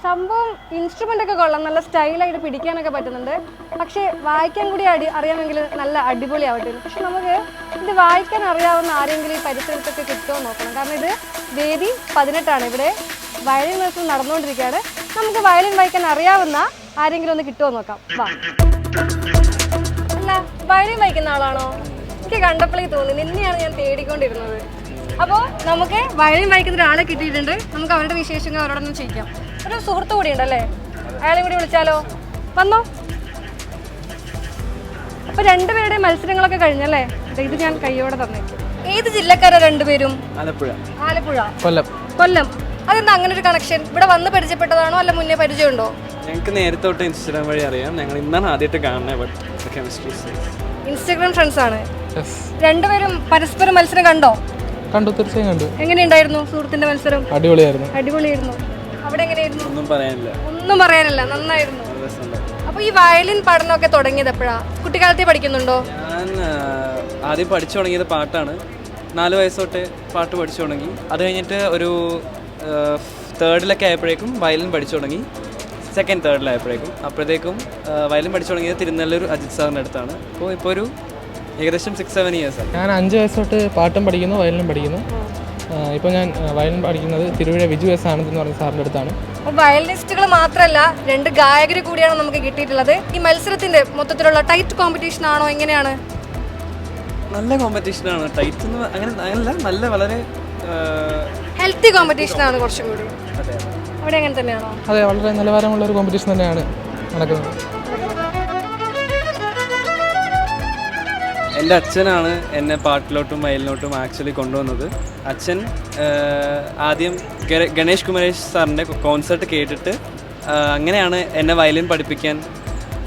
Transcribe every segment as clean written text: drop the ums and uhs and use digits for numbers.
സംഭവം ഇൻസ്ട്രുമെന്റ് ഒക്കെ കൊള്ളാം, നല്ല സ്റ്റൈലായിട്ട് പിടിക്കാനൊക്കെ പറ്റുന്നുണ്ട്. പക്ഷേ വായിക്കാൻ കൂടി അറിയാമെങ്കിൽ നല്ല അടിപൊളിയാവട്ടെ. പക്ഷെ നമുക്ക് ഇത് വായിക്കാൻ അറിയാവുന്ന ആരെങ്കിലും ഈ പരിസരത്തൊക്കെ കിട്ടുമോ നോക്കണം. കാരണം ഇത് വേദി 18 ഇവിടെ വയലിൻ മത്സരം നടന്നുകൊണ്ടിരിക്കുകയാണ്. നമുക്ക് വയലിൻ വായിക്കാൻ അറിയാവുന്ന ആരെങ്കിലും ഒന്ന് കിട്ടുമോ നോക്കാം. വാ. അല്ല, വയലിൻ വായിക്കുന്ന ആളാണോ? എനിക്ക് കണ്ടപ്പോഴേ തോന്നി നിന്നെയാണ് ഞാൻ തേടിക്കൊണ്ടിരുന്നത്. അപ്പോൾ നമുക്ക് വയലിൻ വായിക്കുന്ന ഒരാളെ കിട്ടിയിട്ടുണ്ട്. നമുക്ക് അവരുടെ വിശേഷങ്ങൾ അവരോടൊന്ന് ചോദിക്കാം. ഒരു സുഹൃത്തു കൂടി ഉണ്ടല്ലേ, അയാളെ കൂടി വിളിച്ചാലോ? വന്നോ. അപ്പൊ രണ്ടുപേരുടെ മത്സരങ്ങളൊക്കെ കഴിഞ്ഞല്ലേ? ഇത് ഞാൻ കയ്യോടെ തന്നേക്കും. ഏത് ജില്ലക്കാരാ രണ്ടുപേരും? ആലപ്പുഴ. കൊല്ലം. അതെന്താ അങ്ങനെ ഒരു കണക്ഷൻ? ഇവിടെ വന്ന് പരിചയപ്പെട്ടതാണോ അല്ല മുന്നേ പരിചയമുണ്ടോ? ഞങ്ങൾക്ക് നേരത്തെ തൊട്ട് ഇൻസ്റ്റാഗ്രാം വഴി അറിയാം. ഞങ്ങൾ ഇന്നാണ് ആദ്യമായിട്ട് കാണുന്നത്. ഇൻസ്റ്റാഗ്രാം ഫ്രണ്ട്സ് ആണ് രണ്ടുപേരും. പരസ്പരം മത്സരം കണ്ടോ? കണ്ടു, തീർച്ചയായും കണ്ടു. എങ്ങനെയുണ്ടായിരുന്നു സുഹൃത്തിന്റെ മത്സരം? അടിപൊളിയായിരുന്നു. അവിടെ എങ്ങനെയായിരുന്നു? ഒന്നും പറയാനില്ല, നന്നായിരുന്നു. അപ്പൊ ഈ വയലിൻ പഠനമൊക്കെ തുടങ്ങിയത് എപ്പോഴാ? കുട്ടിക്കാലത്തെ പഠിക്കുന്നുണ്ടോ? ഞാൻ ആദ്യം പഠിച്ചു തുടങ്ങിയത് പാട്ടാണ്. 4 വയസ്സ് തൊട്ട് പാട്ട് പഠിച്ചു തുടങ്ങി. അത് കഴിഞ്ഞിട്ട് ഒരു 3rd ആയപ്പോഴേക്കും വയലിൻ പഠിച്ചു തുടങ്ങി. 2nd 3rd ആയപ്പോഴേക്കും അപ്പോഴത്തേക്കും വയലിൻ പഠിച്ചു തുടങ്ങിയത് തിരുനെല്ലൂർ അജിത് സാറിൻ്റെ അടുത്താണ്. ഇപ്പോൾ ഒരു ഏകദേശം 6-7 ഇയേഴ്സ് ആണ്. ഞാൻ 5 വയസ്സ് തൊട്ട് പാട്ടും പഠിക്കുന്നു, വയലിനും പഠിക്കുന്നു. ഇപ്പോൾ ഞാൻ വയലിൻ പഠിക്കുന്നത് തിരുവഴ വിജു എസ് ആനന്ദ് എന്ന് പറഞ്ഞ സാറിൻ്റെ അടുത്താണ്. വയലിനിസ്റ്റുകൾ മാത്രമല്ല 2 ഗായകർ കൂടിയാണ് നമുക്ക് കിട്ടിയിട്ടുള്ളത്. ഈ മത്സരത്തിന്റെ മൊത്തത്തിലുള്ള ടൈറ്റ് കോമ്പറ്റീഷൻ ആണോ, എങ്ങനെയാണ്? നല്ല കോമ്പറ്റീഷനാണ്. ടൈറ്റ് അങ്ങനെയല്ല, നല്ല വളരെ ഹെൽത്തി കോമ്പറ്റീഷൻ ആണ് കുറച്ചും കൂടി. അവിടെ അങ്ങനെ തന്നെയാണോ? അതെ, വളരെ നിലവാരമുള്ള ഒരു കോമ്പറ്റീഷൻ തന്നെയാണ് നടക്കുന്നത്. എൻ്റെ അച്ഛനാണ് എന്നെ പാട്ടിലോട്ടും വയലിനോട്ടും ആക്ച്വലി കൊണ്ടുവന്നത്. അച്ഛൻ ആദ്യം ഗണേഷ് കുമരേഷ് സാറിൻ്റെ കോൺസെർട്ട് കേട്ടിട്ട് അങ്ങനെയാണ് എന്നെ വയലിൻ പഠിപ്പിക്കാൻ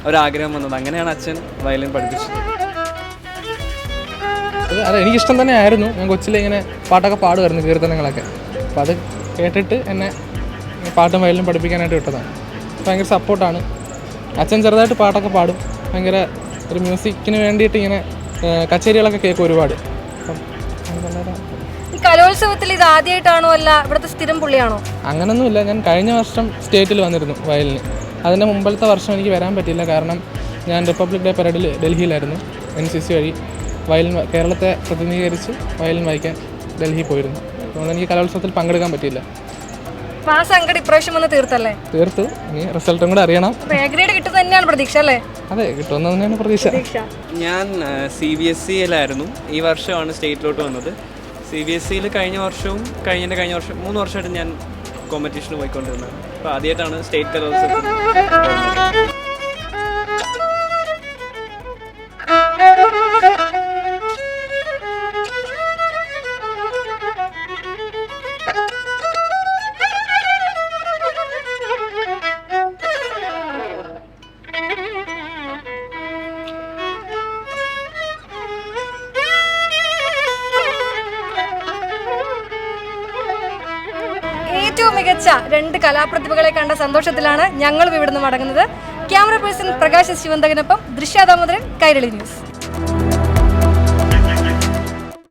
ഒരാഗ്രഹം വന്നത്. അങ്ങനെയാണ് അച്ഛൻ വയലിൻ പഠിപ്പിച്ചത്. അതെ, എനിക്കിഷ്ടം തന്നെ ആയിരുന്നു. ഞാൻ കൊച്ചിലെ ഇങ്ങനെ പാട്ടൊക്കെ പാടുമായിരുന്നു, കീർത്തനങ്ങളൊക്കെ. അപ്പോൾ അത് കേട്ടിട്ട് എന്നെ പാട്ടും വയലിനും പഠിപ്പിക്കാനായിട്ട് വിട്ടതാണ്. ഭയങ്കര സപ്പോർട്ടാണ്. അച്ഛൻ ചെറുതായിട്ട് പാട്ടൊക്കെ പാടും. ഭയങ്കര ഒരു മ്യൂസിക്കിന് വേണ്ടിയിട്ട് ഇങ്ങനെ കച്ചേരികളൊക്കെ കേൾക്കും ഒരുപാട്. ഈ കലോത്സവത്തിൽ ഇത് ആദ്യമായിട്ടാണോ അല്ല ഇവിടുത്തെ സ്ഥിരം പുള്ളിയാണോ? അങ്ങനൊന്നുമില്ല. ഞാൻ കഴിഞ്ഞ വർഷം സ്റ്റേറ്റിൽ വന്നിരുന്നു വയലിന്. അതിൻ്റെ മുമ്പത്തെ വർഷം എനിക്ക് വരാൻ പറ്റിയില്ല. കാരണം ഞാൻ റിപ്പബ്ലിക് ഡേ പരേഡിൽ ഡൽഹിയിലായിരുന്നു. NCC വഴി വയലിൻ കേരളത്തെ പ്രതിനിധീകരിച്ച് വയലിൻ വായിക്കാൻ ഡൽഹി പോയിരുന്നു. അതുകൊണ്ട് എനിക്ക് കലോത്സവത്തിൽ പങ്കെടുക്കാൻ പറ്റിയില്ല. ഇപ്രാവശ്യം വന്ന് തീർത്തല്ലേ? തീർത്തു. ഇനി റിസൾട്ടും കൂടെ അറിയണം. തന്നെയാണ് പ്രതീക്ഷ അല്ലേ? അതെ, കിട്ടുമെന്ന് തന്നെയാണ് പ്രതീക്ഷ. ഞാൻ CBSE-യിലായിരുന്നു. ഈ വർഷമാണ് സ്റ്റേറ്റിലോട്ട് വന്നത്. CBSE-യിൽ കഴിഞ്ഞ വർഷം 3 വർഷമായിട്ട് ഞാൻ കോമ്പറ്റീഷന് പോയിക്കൊണ്ടിരുന്നതാണ്. അപ്പോൾ ആദ്യമായിട്ടാണ് സ്റ്റേറ്റ് കലോത്സവം. ഏറ്റവും മികച്ച 2 കലാപ്രതിഭകളെ കണ്ട സന്തോഷത്തിലാണ് ഞങ്ങളും ഇവിടുന്ന് മടങ്ങുന്നത്. ക്യാമറ പേഴ്സൺ പ്രകാശ് ശിവന്തകനൊപ്പം ദൃശ്യ ദാമോദരൻ, കൈരളി ന്യൂസ്.